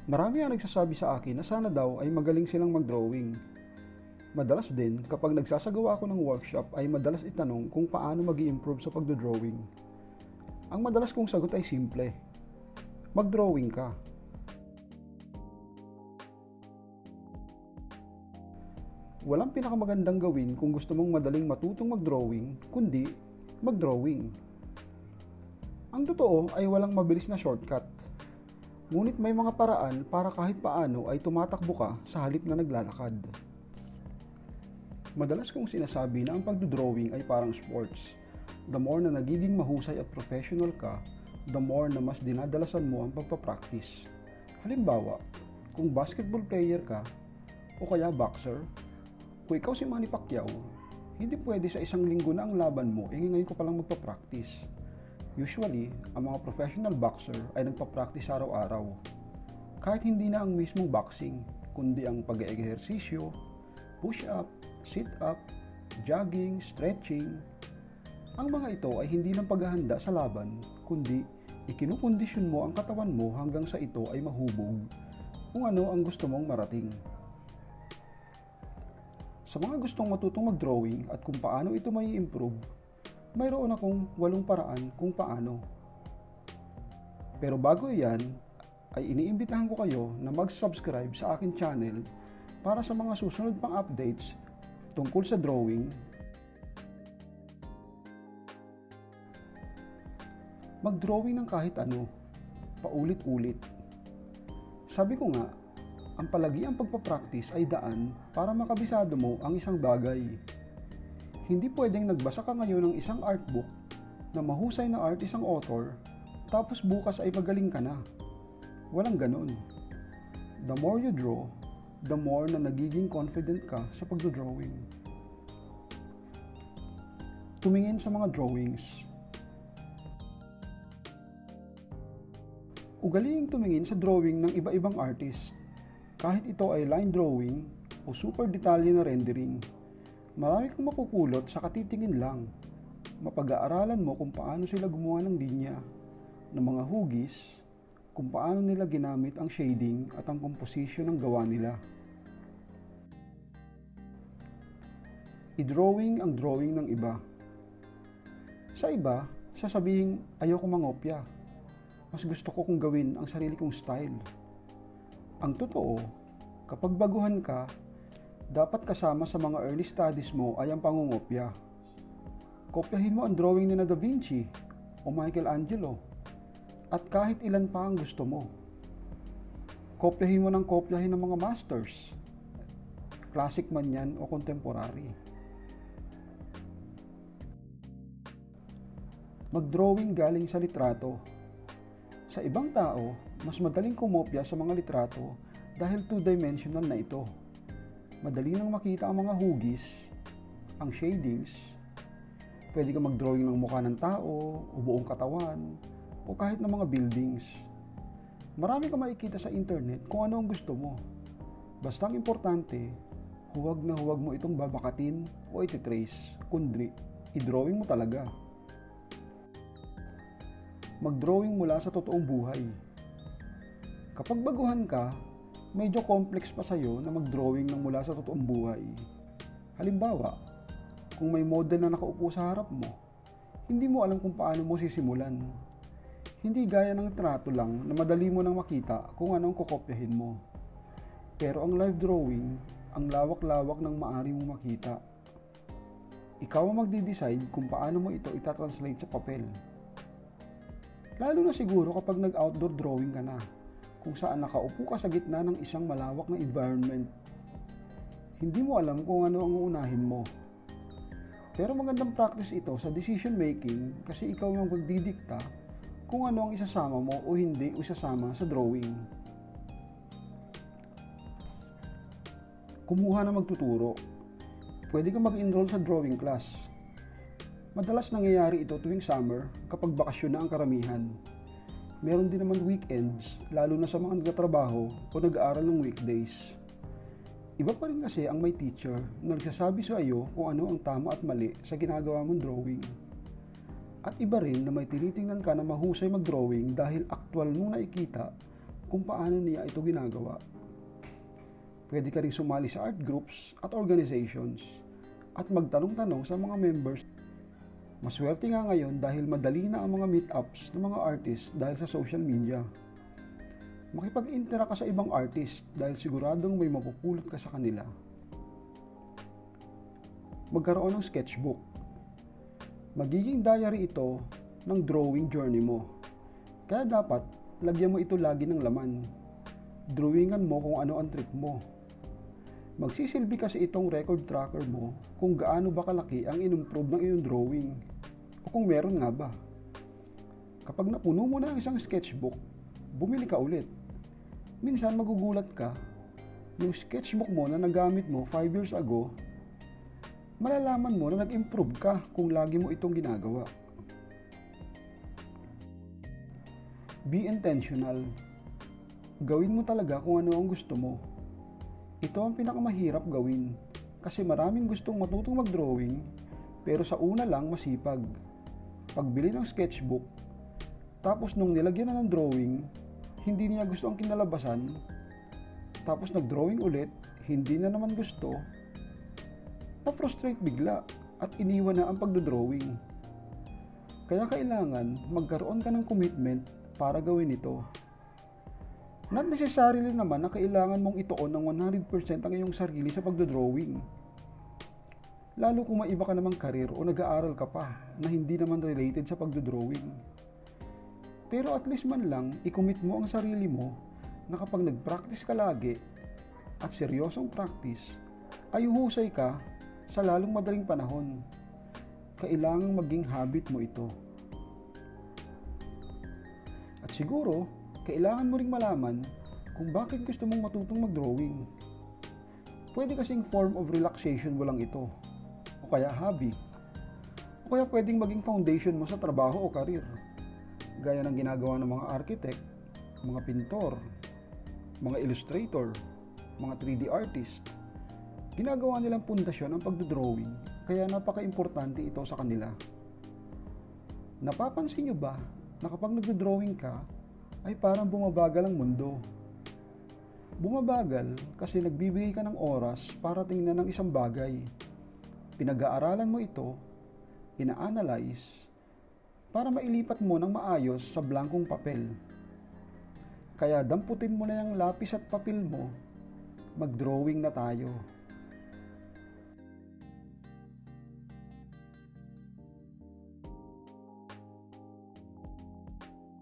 Marami ang nagsasabi sa akin na sana daw ay magaling silang mag-drawing. Madalas din, kapag nagsasagawa ako ng workshop ay madalas itanong kung paano mag-i-improve sa pagdo-drawing. Ang madalas kong sagot ay simple. Mag-drawing ka. Walang pinakamagandang gawin kung gusto mong madaling matutong mag-drawing, kundi mag-drawing. Ang totoo ay walang mabilis na shortcut. Ngunit may mga paraan para kahit paano ay tumatakbo ka sa halip na naglalakad. Madalas kong sinasabi na ang pagdo-drawing ay parang sports. The more na nagiging mahusay at professional ka, the more na mas dinadalasan mo ang pagpapractice. Halimbawa, kung basketball player ka o kaya boxer, kung ikaw si Manny Pacquiao, hindi pwede sa isang linggo na ang laban mo, ngayon ko palang magpapractice. Usually, ang mga professional boxer ay nagpa-practice araw-araw. Kahit hindi na ang mismong boxing, kundi ang pag-eehersisyo, push-up, sit-up, jogging, stretching. Ang mga ito ay hindi lang paghahanda sa laban, kundi ikinukondisyon mo ang katawan mo hanggang sa ito ay mahubog kung ano ang gusto mong marating. Sa mga gustong matutong mag-drawing at kung paano ito may improve, mayroon akong 8 paraan kung paano. Pero bago iyan, ay iniimbitahan ko kayo na mag-subscribe sa akin channel para sa mga susunod pang updates tungkol sa drawing. Mag-drawing ng kahit ano, paulit-ulit. Sabi ko nga, ang palagiang pagpapractice ay daan para makabisado mo ang isang bagay. Hindi pwedeng nagbasa ka ngayon ng isang art book na mahusay na artist ang author, tapos bukas ay magaling ka na. Walang ganun. The more you draw, the more na nagiging confident ka sa pagdodrawing. Tumingin sa mga drawings. Ugaliing tumingin sa drawing ng iba-ibang artist. Kahit ito ay line drawing o super detalye na rendering, marami kang mapupulot sa katitingin lang. Mapag-aaralan mo kung paano sila gumawa ng linya, ng mga hugis, kung paano nila ginamit ang shading at ang composition ng gawa nila. I-drawing ang drawing ng iba. Sa iba, sasabihin ayoko mangopya. Mas gusto ko kung gawin ang sarili kong style. Ang totoo, kapag baguhan ka, dapat kasama sa mga early studies mo ay ang pangungopya. Kopyahin mo ang drawing ni Da Vinci o Michelangelo at kahit ilan pa ang gusto mo. Kopyahin mo ng kopyahin ng mga masters, classic man yan o contemporary. Mag-drawing galing sa litrato. Sa ibang tao, mas madaling kumopya sa mga litrato dahil two-dimensional na ito. Madali nang makita ang mga hugis, ang shadings. Pwede ka mag-drawing ng mukha ng tao, o buong katawan, o kahit ng mga buildings. Marami ka makikita sa internet kung ano ang gusto mo. Basta ang importante, huwag na huwag mo itong babakatin o ititrace, kundi i-drawing mo talaga. Mag-drawing mula sa totoong buhay. Kapag baguhan ka, medyo complex pa sa'yo na mag-drawing ng mula sa totoong buhay. Halimbawa, kung may model na nakaupo sa harap mo, hindi mo alam kung paano mo sisimulan. Hindi gaya ng trato lang na madali mo nang makita kung anong kukopyahin mo. Pero ang live drawing, ang lawak-lawak ng maaari mo makita. Ikaw ang magde-decide kung paano mo ito itatranslate sa papel. Lalo na siguro kapag nag-outdoor drawing ka na, kung saan nakaupo ka sa gitna ng isang malawak na environment. Hindi mo alam kung ano ang uunahin mo. Pero magandang practice ito sa decision making kasi ikaw ang magdidikta kung ano ang isasama mo o hindi isasama sa drawing. Kumuha na magtuturo. Pwede kang mag-enroll sa drawing class. Madalas nangyayari ito tuwing summer kapag bakasyon na ang karamihan. Meron din naman weekends, lalo na sa mga nagtatrabaho o nag-aaral ng weekdays. Iba pa rin kasi ang may teacher na nagsasabi sa iyo kung ano ang tama at mali sa ginagawa mong drawing. At iba rin na may tinitingnan ka na mahusay mag-drawing dahil aktwal mong nakikita kung paano niya ito ginagawa. Pwede ka rin sumali sa art groups at organizations at magtanong-tanong sa mga members. Maswerte nga ngayon dahil madali na ang mga meetups ng mga artists dahil sa social media. Makipag-interact ka sa ibang artist dahil siguradong may mapupulot ka sa kanila. Magkaroon ng sketchbook. Magiging diary ito ng drawing journey mo. Kaya dapat lagyan mo ito lagi ng laman. Drawingan mo kung ano ang trip mo. Magsisilbi kasi itong record tracker mo kung gaano ba kalaki ang in-improve ng iyong drawing o kung meron nga ba. Kapag napuno mo na ang isang sketchbook, bumili ka ulit. Minsan magugulat ka, yung sketchbook mo na nagamit mo 5 years ago, malalaman mo na nag-improve ka kung lagi mo itong ginagawa. Be intentional. Gawin mo talaga kung ano ang gusto mo. Ito ang pinakamahirap gawin kasi maraming gustong matutong mag-drawing pero sa una lang masipag. Pagbili ng sketchbook, tapos nung nilagyan na ng drawing, hindi niya gusto ang kinalabasan, tapos nag-drawing ulit, hindi na naman gusto, na-frustrate bigla at iniwan na ang pagdo-drawing. Kaya kailangan magkaroon ka ng commitment para gawin ito. Not necessarily naman na kailangan mong ituon ng 100% ang iyong sarili sa pagdodrawing. Lalo kung may iba ka namang karir o nag-aaral ka pa na hindi naman related sa pagdodrawing. Pero at least man lang, i-commit mo ang sarili mo na kapag nag-practice ka lagi at seryosong practice, ay uhusay ka sa lalong madaling panahon. Kailangang maging habit mo ito. At siguro, kailangan mo ring malaman kung bakit gusto mong matutong mag-drawing. Pwede kasing form of relaxation mo lang ito, o kaya hobby, o kaya pwedeng maging foundation mo sa trabaho o karir, gaya ng ginagawa ng mga architect, mga pintor, mga illustrator, mga 3D artist. Ginagawa nilang pundasyon ang pagdodrawing, kaya napaka-importante ito sa kanila. Napapansin nyo ba na kapag nagdodrawing ka, ay parang bumabagal ang mundo. Bumabagal kasi nagbibigay ka ng oras para tingnan ng isang bagay. Pinag-aaralan mo ito, ina-analyze, para mailipat mo ng maayos sa blankong papel. Kaya damputin mo na yung lapis at papel mo, mag-drawing na tayo.